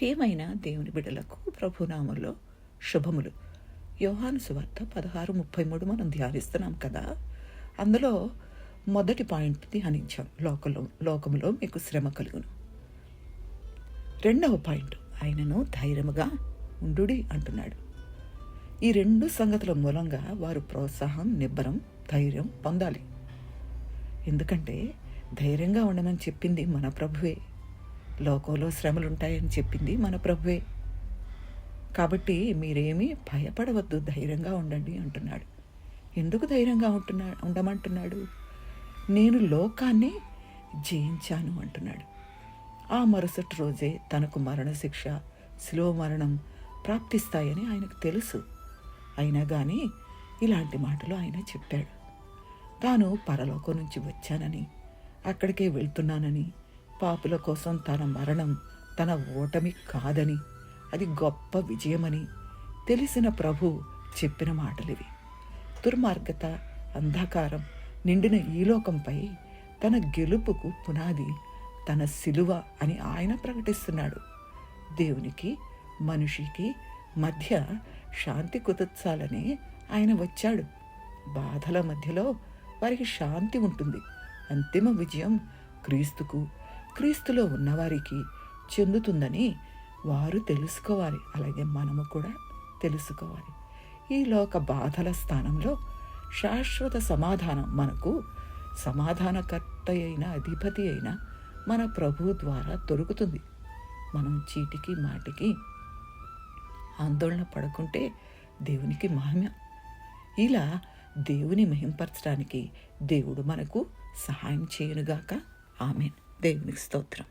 ప్రియమైన దేవుని బిడ్డలకు ప్రభునామంలో శుభములు. యోహాను సువార్త 16:33 మనం ధ్యానిస్తున్నాం కదా. అందులో మొదటి పాయింట్ ధ్యానించాం, లోకములో మీకు శ్రమ కలుగును. రెండవ పాయింట్, ఆయనను ధైర్యముగా ఉండుడి అంటున్నాడు. ఈ రెండు సంగతుల మూలంగా వారు ప్రోత్సాహం, నిబ్బరం, ధైర్యం పొందాలి. ఎందుకంటే ధైర్యంగా ఉండమని చెప్పింది మన ప్రభువే. లోకంలో శ్రమలుంటాయని చెప్పింది మన ప్రభువే. కాబట్టి మీరేమీ భయపడవద్దు, ధైర్యంగా ఉండండి అంటున్నాడు. ఎందుకు ధైర్యంగా ఉండమంటున్నాడు? నేను లోకాన్ని జయించాను అంటున్నాడు. ఆ మరుసటి రోజే తనకు మరణశిక్ష, శిలువ మరణం ప్రాప్తిస్తాయని ఆయనకు తెలుసు. అయినా కానీ ఇలాంటి మాటలు ఆయన చెప్పాడు. తాను పరలోకం నుంచి వచ్చానని, అక్కడికే వెళ్తున్నానని, పాపుల కోసం తన మరణం తన ఓటమి కాదని, అది గొప్ప విజయమని తెలిసిన ప్రభు చెప్పిన మాటలివి. దుర్మార్గత, అంధకారం నిండిన ఈ లోకంపై తన గెలుపుకు పునాది తన శిలువ అని ఆయన ప్రకటిస్తున్నాడు. దేవునికి మనిషికి మధ్య శాంతి కుదర్చాలని ఆయన వచ్చాడు. బాధల మధ్యలో వారికి శాంతి ఉంటుంది. అంతిమ విజయం క్రీస్తుకు, క్రీస్తులో ఉన్నవారికి చెందుతుందని వారు తెలుసుకోవాలి. అలాగే మనము కూడా తెలుసుకోవాలి. ఈ లోక బాధల స్థానంలో శాశ్వత సమాధానం మనకు సమాధానకర్త అయిన, అధిపతి అయిన మన ప్రభు ద్వారా దొరుకుతుంది. మనం చీటికి మాటికి ఆందోళన పడకుంటే దేవునికి మహిమ. ఇలా దేవుని మహింపరచడానికి దేవుడు మనకు సహాయం చేయనుగాక. ఆమేన్. దేవునికి స్తోత్రం.